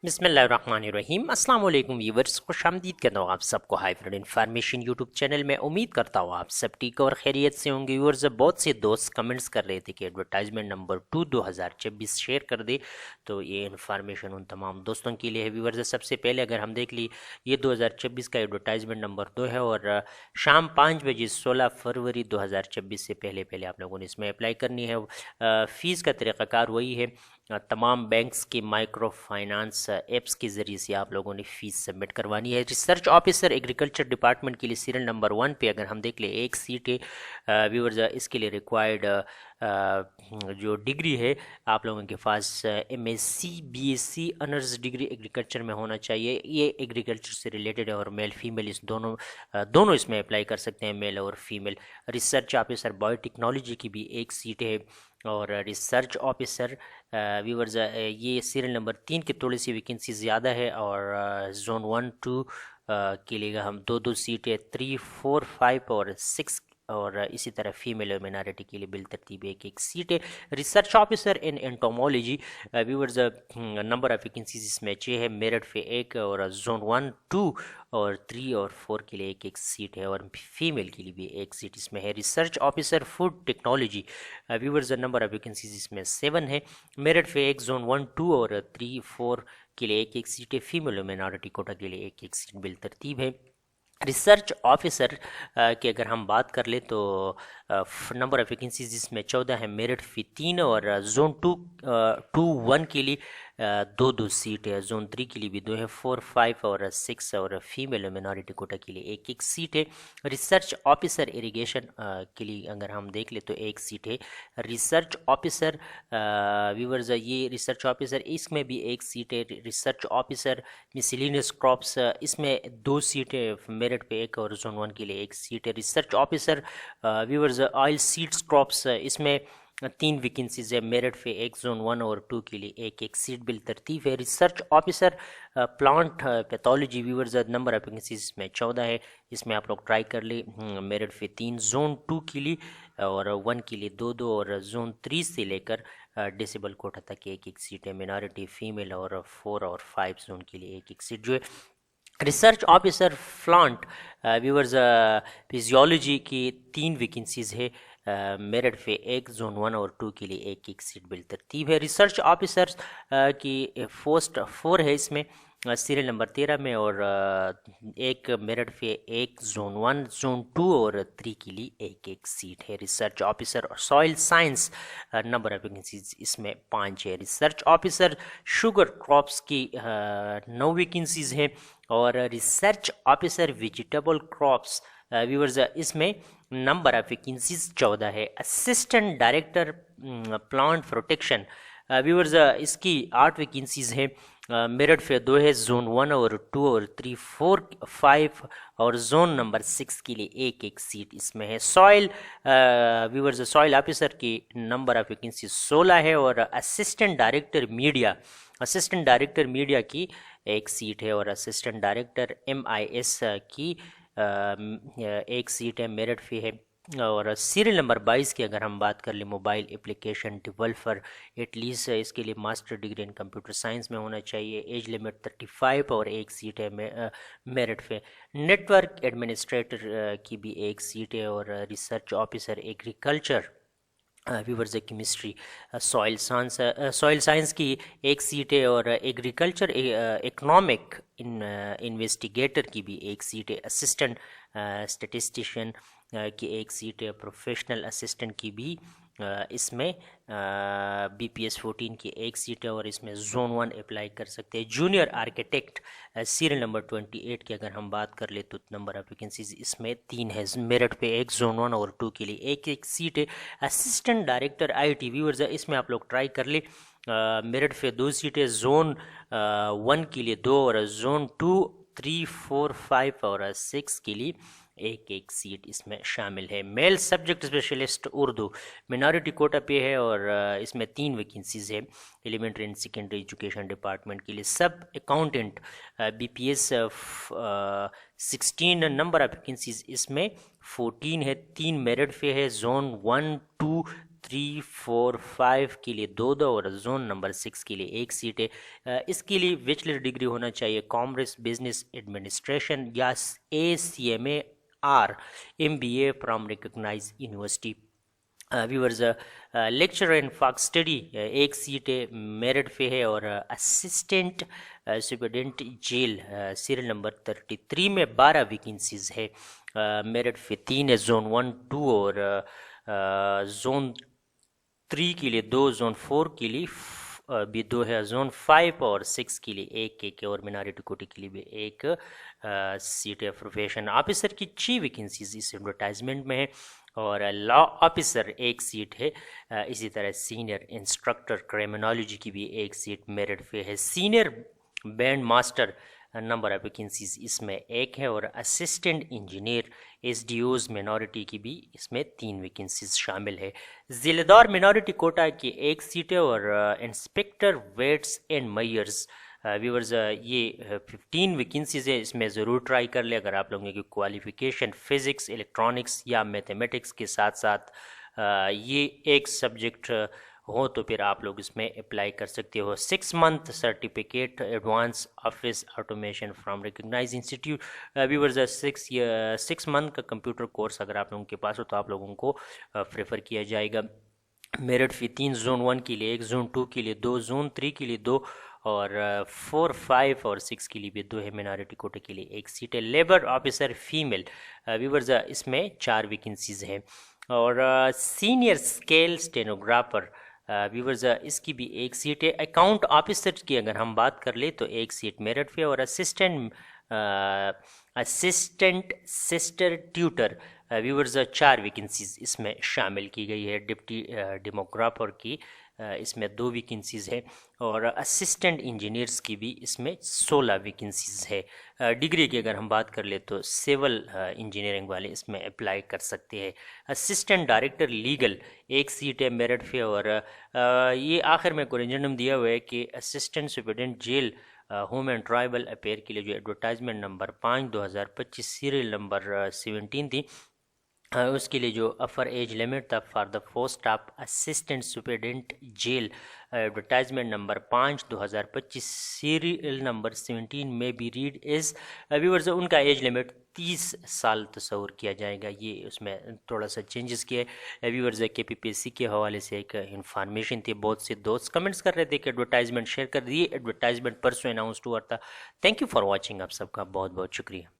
بسم اللہ الرحمن الرحیم۔ السلام علیکم ویورز، خوش آمدید کرتا ہوں آپ سب کو hi friend information YouTube channel میں۔ امید کرتا ہوں آپ سب ٹھیک اور خیریت سے ہوں گے۔ ویورز، بہت سے دوست کمنٹس کر رہے تھے کہ ایڈورٹائزمنٹ نمبر 2 2024 شیئر کر دے، تو یہ انفارمیشن ان تمام دوستوں کے لیے ہے۔ ویورز، سب سے پہلے اگر ہم دیکھ لی، یہ 2024 کا ایڈورٹائزمنٹ نمبر 2 ہے اور شام 5 بجے 16 فروری 2024 سے پہلے آپ لوگوں نے اس میں اپلائی کرنی ہے۔ فیس کا طریقہ کار وہی ہے، تمام بینکس کے مائکرو فائنانس ایپس کے ذریعے سے آپ لوگوں نے فیس سبمٹ کروانی ہے۔ ریسرچ آفیسر ایگریکلچر ڈپارٹمنٹ کے لیے سیریل نمبر 1 پہ اگر ہم دیکھ لیں ایک سیٹ ہے۔ ویورز، اس کے لیے ریکوائرڈ جو ڈگری ہے آپ لوگوں کے پاس M S C B S C honours degree agriculture میں ہونا چاہیے۔ یہ ایگریکلچر سے ریلیٹڈ ہے اور میل فیمیل اس دونوں اس میں اپلائی کر سکتے ہیں، میل اور female. Research officer bio technology کی بھی ایک سیٹ ہے اور ریسرچ آفیسر ویورز یہ سیریل نمبر 3 کی تھوڑی سی ویکنسی زیادہ ہے اور زون 1 2 کے لیے ہم دو سیٹیں 3 4 5 اور 6 اور اسی طرح فیمیل اور مینارٹی کے لیے بالترتیب ایک سیٹ ہے۔ Research officer in entomology viewers number of vacancies اس میں 6 ہے، میرٹ پہ 1 اور زون 1 2 اور 3 اور 4 کے لیے ایک سیٹ ہے اور فیمیل کے لیے بھی ایک سیٹ اس میں ہے۔ Research officer food technology viewers number of vacancies اس میں 7 ہے، میرٹ پہ 1 زون 1 2 اور 3 4 کے لیے ایک سیٹ ہے، فیمیل اور مینارٹی کوٹا کے لیے ایک سیٹ بالترتیب ہے۔ ریسرچ آفیسر کی اگر ہم بات کر لیں تو نمبر آف ویکنسیز اس میں 14 ہے، میرٹ فی 3 اور زون 2 1 کے لیے دو سیٹ ہے، زون 3 کے لیے بھی 2 ہے، 4 5 اور 6 اور فیمیل اور مینارٹی کوٹا کے لیے ایک سیٹ ہے۔ ریسرچ آفیسر اریگیشن کے لیے اگر ہم دیکھ لیں تو ایک سیٹ ہے۔ ریسرچ آفیسر ویورز یہ ریسرچ آفیسر اس میں بھی ایک سیٹ ہے۔ ریسرچ آفیسر مسلینس کراپس اس میں 2 سیٹیں، میرٹ پہ 1 اور زون 1 کے لیے ایک سیٹ ہے۔ Research officer viewers oil seeds crops اس میں 3 ویکنسیز ہے، میرٹ پہ 1 زون 1 اور 2 کے لیے ایک سیٹ بالترتیب ہے۔ Research officer plant pathology viewers number of vacancies میں 14 ہے، اس میں آپ لوگ ٹرائی کر لیں، میرٹ پہ 3 زون 2 کے لیے اور 1 کے لیے 2 اور زون 3 سے لے کر ڈسیبل کوٹا تک ایک سیٹ ہے، مینارٹی فیمیل اور 4 اور 5 زون کے لیے ایک سیٹ جو ہے۔ Research officer plant viewers physiology کی 3 ویکنسیز ہے، میرٹ پہ 1 زون 1 اور 2 کے لیے ایک سیٹ بالترتیب ہے۔ ریسرچ آفیسر کی پوسٹ 4 ہے اس میں سیریل نمبر 13 میں اور ایک میرٹ پہ 1 زون 1 زون 2 اور 3 کے لیے ایک سیٹ ہے۔ Research officer soil science number of vacancies اس میں 5 ہے۔ ریسرچ آفیسر شوگر کراپس کی 9 ویکنسیز ہیں اور research officer vegetable crops viewers اس میں نمبر آف ویکنسیز 14 ہے۔ Assistant director plant protection viewers اس کی 8 ویکنسیز ہیں، میرٹ پہ 2 ہے، زون 1 اور 2 اور 3 4 5 اور زون نمبر 6 کے لیے ایک سیٹ اس میں ہے۔ سوائل ویورز سوائل آفیسر کی نمبر آف ویکنسیز 16 ہے اور اسسٹنٹ ڈائریکٹر میڈیا کی ایک سیٹ ہے اور assistant director M I S کی ایک سیٹ ہے، میرٹ پہ ہے اور سیریل نمبر 22 کی اگر ہم بات کر لیں mobile application developer at least اس کے لیے master degree in computer science میں ہونا چاہیے، ایج لمٹ 35 اور ایک سیٹ ہے میرٹ پہ۔ نیٹ ورک ایڈمنسٹریٹر کی بھی ایک سیٹ ہے اور research officer agriculture viewers chemistry soil science کی ایک سیٹ ہے اور ایگریکلچر اکنامک انویسٹیگیٹر کی بھی ایک سیٹ ہے۔ اسسٹنٹ اسٹیٹسٹیشین کی ایک سیٹ ہے، پروفیشنل اسسٹنٹ کی بھی اس میں بی پی ایس 14 کی ایک سیٹ ہے اور اس میں زون 1 اپلائی کر سکتے ہیں۔ جونیئر آرکیٹیکٹ سیریل نمبر 28 کی اگر ہم بات کر لیں تو نمبر آف ویکنسیز اس میں 3 ہے، میرٹ پہ 1 زون 1 اور 2 کے لیے ایک سیٹ ہے۔ Assistant director I T viewers اس میں آپ لوگ ٹرائی کر لیں، میرٹ پہ 2 سیٹیں، زون 1 کے لیے 2 اور زون 2 3 4 5 اور 6 کے لیے ایک سیٹ اس میں شامل ہے۔ میل subject specialist Urdu minority quota پہ ہے اور اس میں 3 ویکنسیز ہے، elementary and secondary education department کے لیے۔ سب accountant B P S 16 number of vacancies اس میں 14 ہے، 3 میرٹ پہ ہے، زون 1 2 3 4 5 کے لیے 2 اور زون نمبر 6 کے لیے 1 سیٹ ہے۔ اس کے لیے بیچلر ڈگری ہونا چاہیے کامرس بزنس ایڈمنسٹریشن یا ACMA or MBA from recognise university. Viewers lecturer in folk study 1 seat ہے میرٹ پہ ہے، اور assistant superintendent jail serial number 33 میں 12 ویکنسیز ہے، میرٹ پہ 3 ہے، زون 1 2 اور زون 3 کے لیے 2، زون 4 کے لیے بھی 2 ہے، زون 5 اور 6 کے لیے 1 اور منارٹی کوٹی کے لیے بھی 1 سیٹ ہے۔ پروفیشن آفیسر کی 6 ویکنسیز اس ایڈورٹائزمنٹ میں ہے، اور لا آفیسر 1 سیٹ ہے، اسی طرح سینئر انسٹرکٹر کرائمنالوجی کی بھی 1 سیٹ میرٹ پہ ہے، senior band master number of vacancies اس میں 1 ہے، اور اسسٹنٹ انجینئر SDOز منارٹی کی بھی اس میں 3 ویکنسیز شامل ہے۔ ذیلی دار منارٹی کوٹا کی 1 سیٹ ہے، اور inspector weights and measures viewers یہ 15 ویکنسیز ہے، اس میں ضرور ٹرائی کر لیں اگر آپ لوگوں کی کوالیفیکیشن فزکس الیکٹرانکس یا میتھمیٹکس کے ساتھ ساتھ یہ ایک سبجیکٹ ہو تو پھر آپ لوگ اس میں اپلائی کر سکتے ہو۔ 6 month certificate advance office automation from recognise institute viewers 6 month کا کمپیوٹر کورس اگر آپ لوگوں کے پاس ہو تو آپ لوگوں کو پریفر کیا جائے گا۔ میرٹ فی 3، زون 1 کے لیے 1، زون 2 کے لیے 2، زون 3 کے لیے 2 اور 4 5 اور 6 کے لیے بھی 2 ہے، منارٹی کوٹے کے لیے 1 سیٹ ہے۔ لیبر آفیسر فیمیل ویورز اس میں 4 ویکنسیز ہیں، اور سینئر اسکیل اسٹینوگرافر ویورز اس کی بھی 1 سیٹ ہے۔ اکاؤنٹ آفیسر کی اگر ہم بات کر لیں تو 1 سیٹ میرٹ پہ، اور assistant sister tutor viewers 4 vacancies اس میں شامل کی گئی ہے۔ ڈپٹی ڈیموگرافر کی اس میں 2 ویکنسیز ہے، اور اسسٹنٹ انجینئرز کی بھی اس میں 16 ویکنسیز ہے۔ ڈگری کی اگر ہم بات کر لیں تو سول انجینئرنگ والے اس میں اپلائی کر سکتے ہیں۔ اسسٹنٹ ڈائریکٹر لیگل 1 سیٹ ہے میرٹ پہ، اور یہ آخر میں کورنجنڈم دیا ہوا ہے کہ assistant superintendent jail home and tribal affair کے لیے جو ایڈورٹائزمنٹ نمبر 5 2025 سیریل نمبر 17 تھی، اس کے لیے جو افر ایج لمٹ تھا for the post of assistant superintendent jail advertisement number 5 2025 serial number 17 میں بھی ریڈ از ویورز ان کا ایج لمٹ 30 سال تصور کیا جائے گا۔ یہ اس میں تھوڑا سا چینجز کیا ہے ویورز کے PPSC کے حوالے سے ایک انفارمیشن تھی۔ بہت سے دوست کمنٹس کر رہے تھے کہ ایڈورٹائزمنٹ شیئر کر دیے، ایڈورٹائزمنٹ پرسوں اناؤنسڈ ہوا تھا۔ تھینک یو فار واچنگ، آپ سب کا بہت بہت شکریہ۔